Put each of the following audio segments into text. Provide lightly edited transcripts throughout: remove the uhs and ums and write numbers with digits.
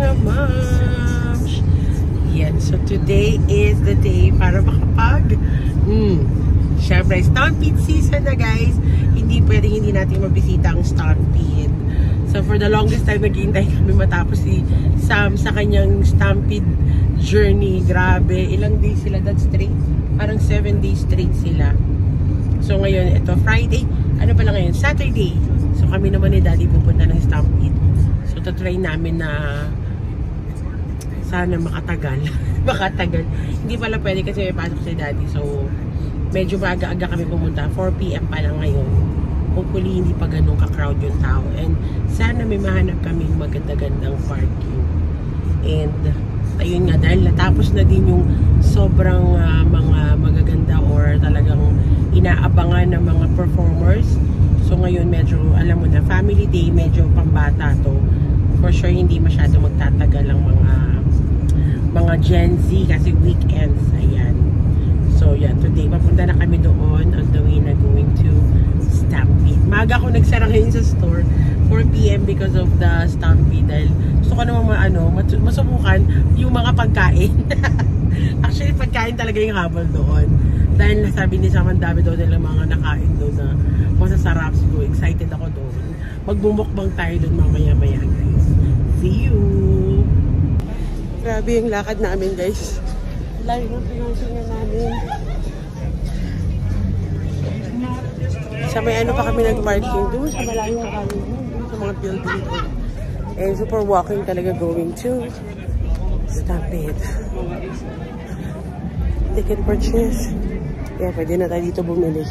mga moms! Yan, so today is the day para makapag syempre, Stampede season na guys. Hindi pwedeng hindi natin mabisita ang Stampede. So for the longest time, naghihintay kami matapos si Sam sa kanyang Stampede journey. Grabe, ilang days sila that straight? Parang 7 days straight sila. So ngayon, ito Friday, ano pala ngayon? Saturday. So kami naman ni Daddy pupunta ng Stampede. So tatry namin na sana makatagal. Makatagal. Hindi pala pwede kasi may pasok si Daddy. So medyo maaga-aga kami pumunta. 4 PM pa lang ngayon. Hopefully hindi pa ganun ka-crowd yung tao. And sana may mahanap kami maganda-gandang parking. And ayun nga, dahil natapos na din yung sobrang mga magaganda or talagang inaabangan ng mga performers. So ngayon medyo, alam mo na, family day, medyo pambata to. For sure hindi masyado magtatagal ang mga Gen Z kasi weekends. Ayan. So yan, today papunta na kami doon on the way na going to Stampede. Maaga ako nagsara ngayon sa store 4 PM because of the Stampede dahil gusto ko naman masubukan yung mga pagkain. Actually pagkain talaga yung habol doon dahil nasabi ni Sam, ang dami doon nilang mga nakain doon na masasarap. So excited ako doon. Magbumukbang tayo doon mamaya-maya guys. See you! Grabe yung lakad namin guys. Layo ng pinansingan namin. Sa may ano pa kami nag-parking doon sa malayong kami sa mga building. And super walking talaga going to Stampede. Ticket purchase. Kaya pwede na tayo dito bumili.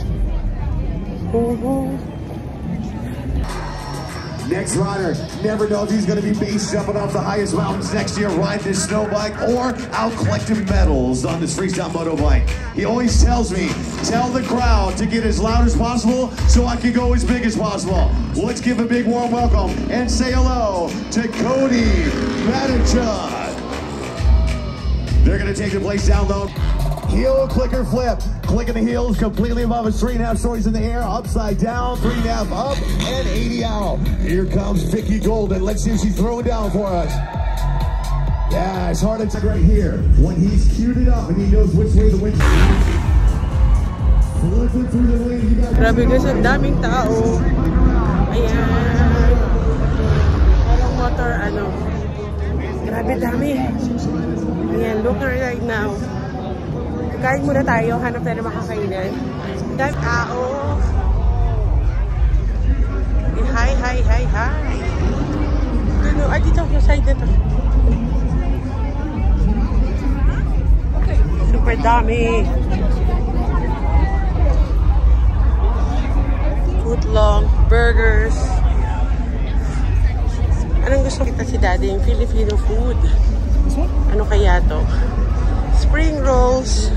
Next rider, never know if he's going to be base jumping off the highest mountains next year, ride this snow bike, or out collecting medals on this freestyle moto bike. He always tells me, tell the crowd to get as loud as possible so I can go as big as possible. Let's give a big warm welcome and say hello to Cody Matichuk. They're going to take the place down low. Heel clicker flip. Clicking the heels completely above us. 3.5 stories in the air. Upside down. 3.5 up and 80 out. Here comes Vicky Golden. Let's see if she's throwing down for us. Yeah, it's hard to take right here. When he's queued it up and he knows which way the wind's flipping through the lane. Grabe guys, ang daming tao. Ayan. Parang motor, Grabe dami. Ayan, look right now. Kain muna tayo, hanap tayo na makakainan. Dahil tao. Hi. Ay, dito yung side na to. Super dami. Footlong, burgers. Anong gusto kita si Daddy? Yung Filipino food. Ano kaya to? Spring rolls.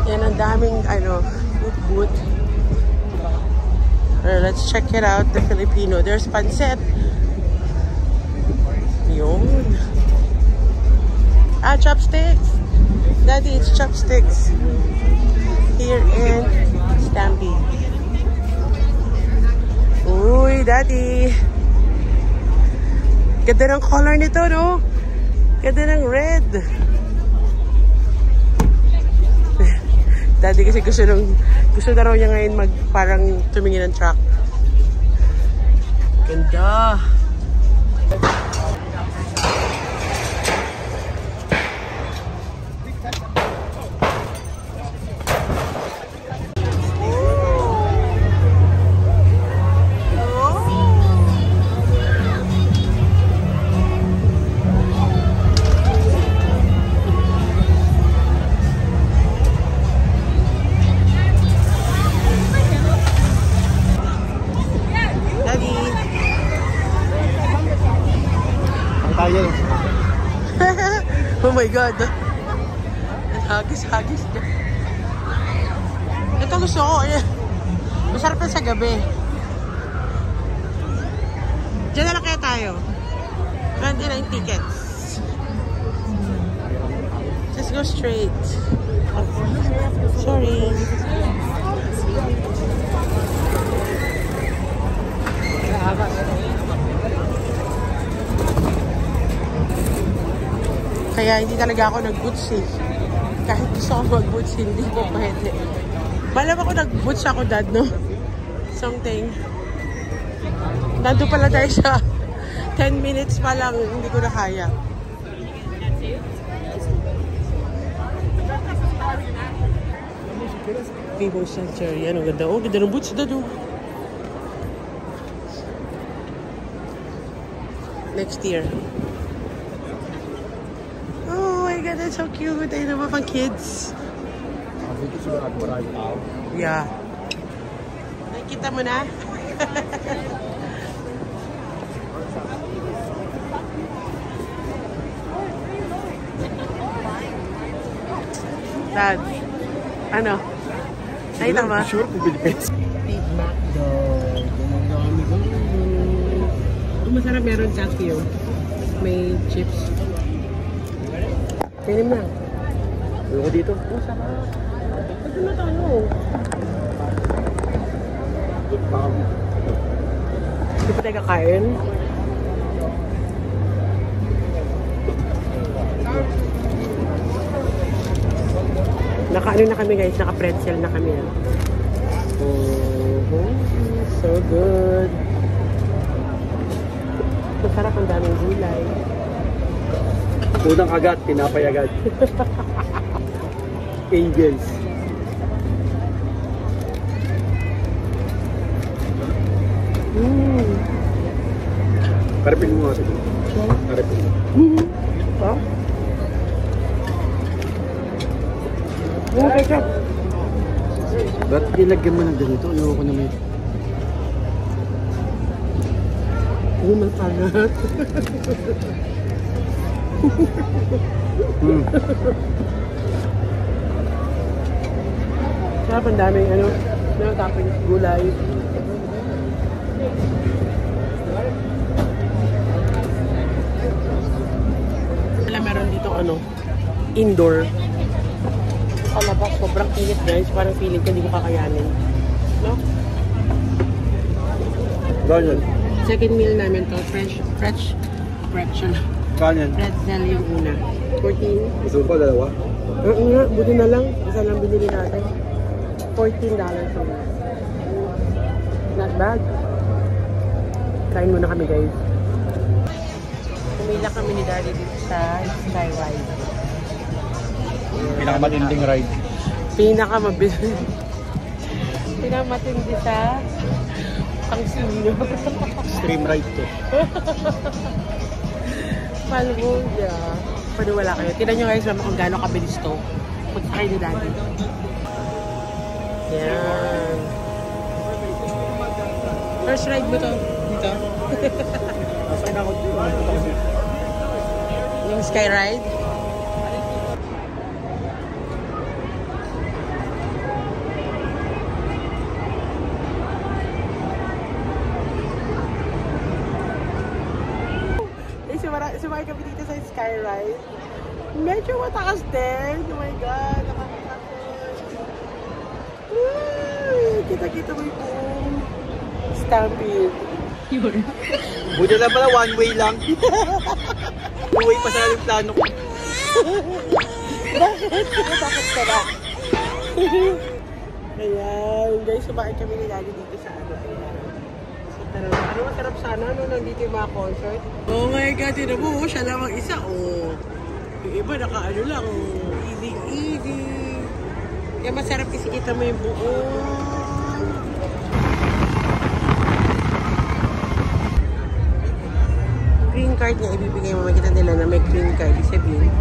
Yan, ang daming, food booth. Let's check it out, the Filipino. There's pancit. Yun. Chopsticks. Daddy, it's chopsticks. Here in Stampede. Uy, Daddy. Ganda ng color nito, no? Ganda ng red. Daddy kasi gusto na raw niya ngayon parang tumingin ng truck. Ganda. Oh my God. Hagis niya. Ito gusto ko. Masarap na sa gabi. Diyan na lang kaya tayo. 29 tickets. Just go straight. Oh, sorry. Kaya hindi talaga ako nag-boots eh. Kahit gusto ko mag-boots, hindi ko pwede. Malam ako nag-boots ako, Dad, no? Something. Nandun pala tayo sa 10 minutes pa lang, hindi ko na kaya. Vivo Center. Yan, ang ganda. Oh, ganda ng boots, Dad, oh. Next year. Oh my God, that's so cute. Ayun naman pang kids. Yeah. Nakikita mo na? Dad, ano? Nakita mo? Sure, Philippines. Big Mac dog. Ang masarap meron sa akin. May chips. Pinim na. Ayoko dito. Ang sarap. Ito na tayo. Hindi pa tayo kakain. Naka-ano na kami guys, naka-pretzel na kami. Oh, so good. Masarap, ang daming gulay. Unang agad, tinapay agad. Angels. Karapin mo nga ito. Karapin mo. Ha? Oh, ketchup. Ba't nilagyan mo ng ganito? Ayoko na may... Oh, masagat. Sarap, ang daming ano, tapos gulay. Wala, meron dito ano, indoor. Sa labas, sobrang init guys, parang feeling ko hindi ko kakayanin. No? Ganyan. Second meal namin to, pretzel. Ganyan. Pretzel yung una. 14. Gusto mo pa dalawa? Oo nga, buti na lang. Isa lang binili natin. $14 lang. Not bad. Kain muna kami guys. Pumila kami ni Daddy dito sa Skyride. Pinakamatinding ride. Pinakamatindi sa pang-senior. Extreme ride to. Malvolia. Paniwala kayo. Tignan nyo guys kung gaano kabilis to. Pagkakay ni Daddy. Yan. First ride mo to? Dito? Nasaan ako dito? Yung Skyride? Sumakay kami dito sa Skyride. Medyo mataas din. Oh my God, nakakatakot. Kita-kita mo yung buong Stampede. Buti na pala, one way lang. Two way pa sa yung plano ko. Bakit? Takot ka na. Ayan, guys, sumakay kami ni Daddy dito sa ano. Ayan. Ano masarap sana nung nandito yung mga concert? Oh my God, yun mo, siya lang ang isa, oh. Yung iba, naka-ano lang, easy. Kaya masarap kasi kita mo yung buo. Green card niya, ibibigay mo, makita nila na may green card, ibig sabihin.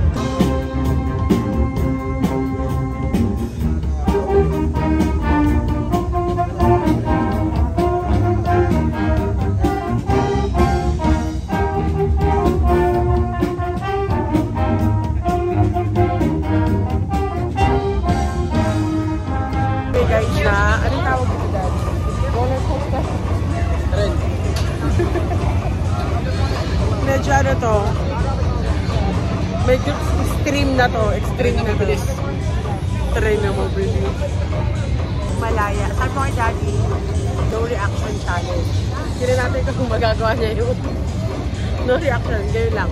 Medyo ano to, medyo extreme na to, Train na mabilis. Malaya. Sabi ko kay Daddy, no reaction challenge. Hindi natin kung magagawa niya yun. No reaction, ganyan lang.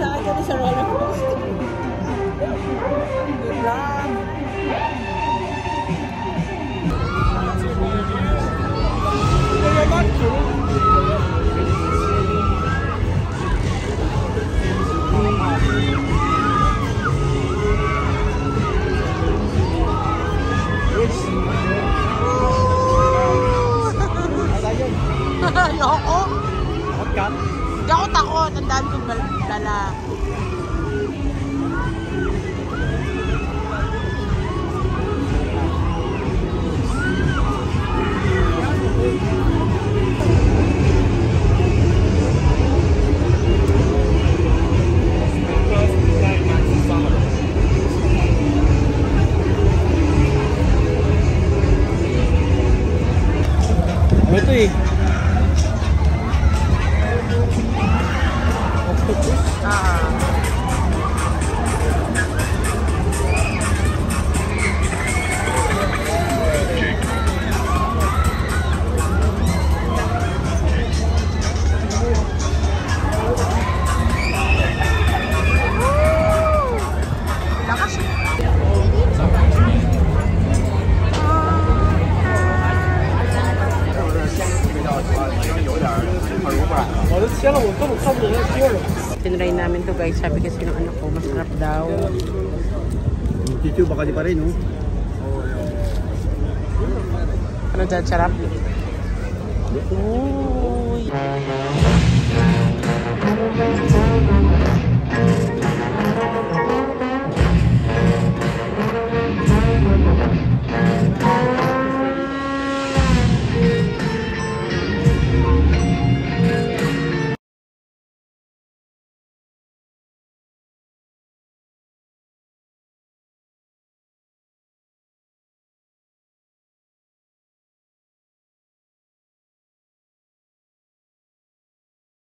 Sa akin sa roller coaster. Good luck! Ayoko. Hindi ako takot. Ang dami kong dala. Ito eh. Tinry namin to guys. Sabi kasi ng anak ko, masarap daw. Chichu, baka di pa rin, oh. Ano dyan? Sarap? Uy!